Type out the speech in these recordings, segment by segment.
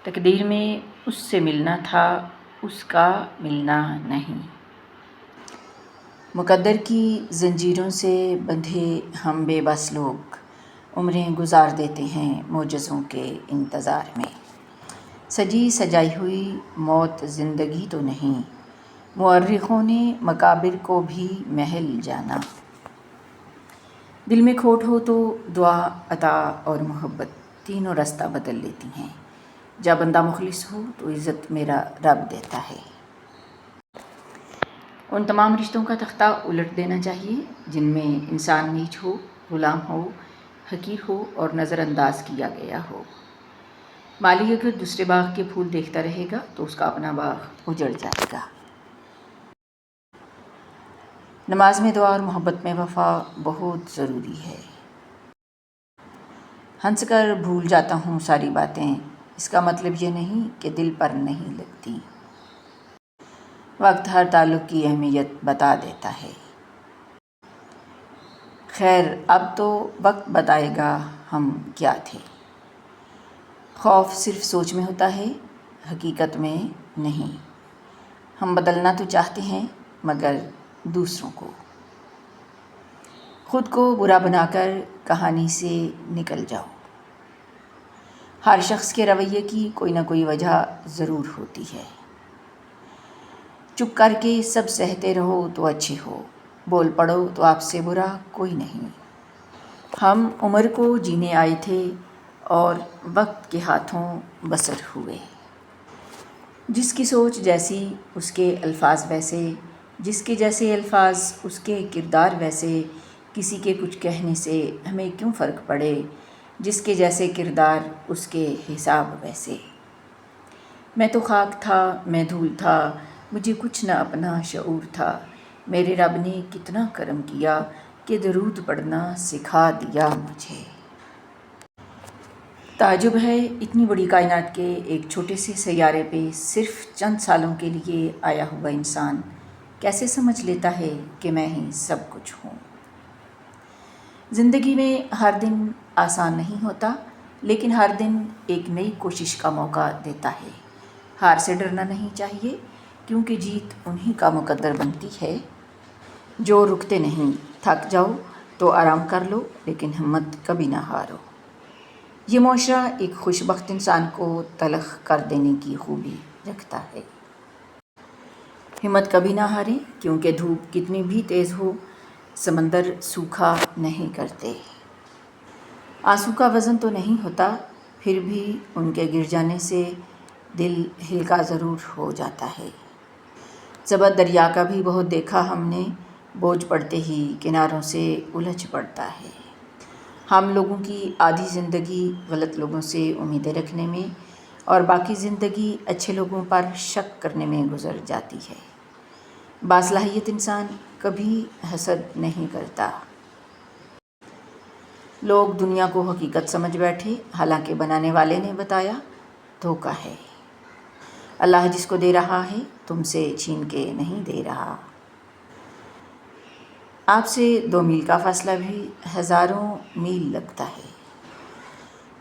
تقدیر میں اس سے ملنا تھا، اس کا ملنا نہیں۔ مقدر کی زنجیروں سے بندھے ہم بے بس لوگ عمریں گزار دیتے ہیں معجزوں کے انتظار میں۔ سجی سجائی ہوئی موت زندگی تو نہیں، مورخوں نے مقابر کو بھی محل جانا۔ دل میں کھوٹ ہو تو دعا، عطا اور محبت تینوں رستہ بدل لیتی ہیں۔ جب بندہ مخلص ہو تو عزت میرا رب دیتا ہے۔ ان تمام رشتوں کا تختہ الٹ دینا چاہیے جن میں انسان نیچ ہو، غلام ہو، حقیر ہو اور نظر انداز کیا گیا ہو۔ مالی اگر دوسرے باغ کے پھول دیکھتا رہے گا تو اس کا اپنا باغ اجڑ جائے گا۔ نماز میں دعا اور محبت میں وفا بہت ضروری ہے۔ ہنس کر بھول جاتا ہوں ساری باتیں، اس کا مطلب یہ نہیں کہ دل پر نہیں لگتی۔ وقت ہر تعلق کی اہمیت بتا دیتا ہے۔ خیر اب تو وقت بتائے گا ہم کیا تھے۔ خوف صرف سوچ میں ہوتا ہے، حقیقت میں نہیں۔ ہم بدلنا تو چاہتے ہیں مگر دوسروں کو۔ خود کو برا بنا کر کہانی سے نکل جاؤ۔ ہر شخص کے رویے کی کوئی نہ کوئی وجہ ضرور ہوتی ہے۔ چپ کر کے سب سہتے رہو تو اچھے ہو، بول پڑو تو آپ سے برا کوئی نہیں۔ ہم عمر کو جینے آئے تھے اور وقت کے ہاتھوں بسر ہوئے۔ جس کی سوچ جیسی اس کے الفاظ ویسے، جس کے جیسے الفاظ اس کے کردار ویسے، کسی کے کچھ کہنے سے ہمیں کیوں فرق پڑے، جس کے جیسے کردار اس کے حساب ویسے۔ میں تو خاک تھا، میں دھول تھا، مجھے کچھ نہ اپنا شعور تھا، میرے رب نے کتنا کرم کیا کہ درود پڑھنا سکھا دیا مجھے۔ تعجب ہے اتنی بڑی کائنات کے ایک چھوٹے سے سیارے پہ صرف چند سالوں کے لیے آیا ہوا انسان کیسے سمجھ لیتا ہے کہ میں ہی سب کچھ ہوں۔ زندگی میں ہر دن آسان نہیں ہوتا، لیکن ہر دن ایک نئی کوشش کا موقع دیتا ہے۔ ہار سے ڈرنا نہیں چاہیے کیونکہ جیت انہی کا مقدر بنتی ہے جو رکتے نہیں۔ تھک جاؤ تو آرام کر لو لیکن ہمت کبھی نہ ہارو۔ یہ معاشرہ ایک خوش بخت انسان کو تلخ کر دینے کی خوبی رکھتا ہے۔ ہمت کبھی نہ ہاریں کیونکہ دھوپ کتنی بھی تیز ہو سمندر سوکھا نہیں کرتے۔ آنسو کا وزن تو نہیں ہوتا، پھر بھی ان کے گر جانے سے دل ہلکا ضرور ہو جاتا ہے۔ زبر دریا کا بھی بہت دیکھا ہم نے، بوجھ پڑتے ہی کناروں سے الجھ پڑتا ہے۔ ہم لوگوں کی آدھی زندگی غلط لوگوں سے امیدیں رکھنے میں اور باقی زندگی اچھے لوگوں پر شک کرنے میں گزر جاتی ہے۔ باصلاحیت انسان کبھی حسد نہیں کرتا۔ لوگ دنیا کو حقیقت سمجھ بیٹھے، حالانکہ بنانے والے نے بتایا دھوکہ ہے۔ اللہ جس کو دے رہا ہے تم سے چھین کے نہیں دے رہا۔ آپ سے 2 میل کا فاصلہ بھی ہزاروں میل لگتا ہے۔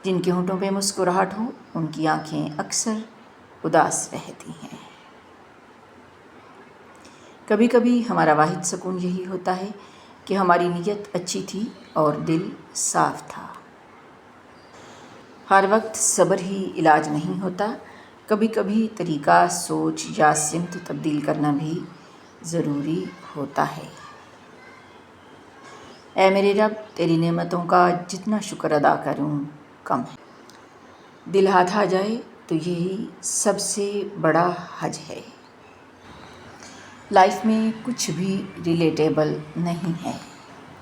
جن کے ہونٹوں پہ مسکراہٹ ہو ان کی آنکھیں اکثر اداس رہتی ہیں۔ کبھی کبھی ہمارا واحد سکون یہی ہوتا ہے کہ ہماری نیت اچھی تھی اور دل صاف تھا۔ ہر وقت صبر ہی علاج نہیں ہوتا، کبھی کبھی طریقہ، سوچ یا سمت تبدیل کرنا بھی ضروری ہوتا ہے۔ اے میرے رب تیری نعمتوں کا جتنا شکر ادا کروں کم ہے۔ دل ہاتھ آ جائے تو یہی سب سے بڑا حج ہے۔ لائف میں کچھ بھی ریلیٹیبل نہیں ہے۔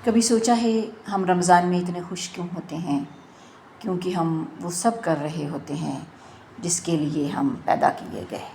کبھی سوچا ہے ہم رمضان میں اتنے خوش کیوں ہوتے ہیں؟ کیونکہ ہم وہ سب کر رہے ہوتے ہیں جس کے لیے ہم پیدا کیے گئے۔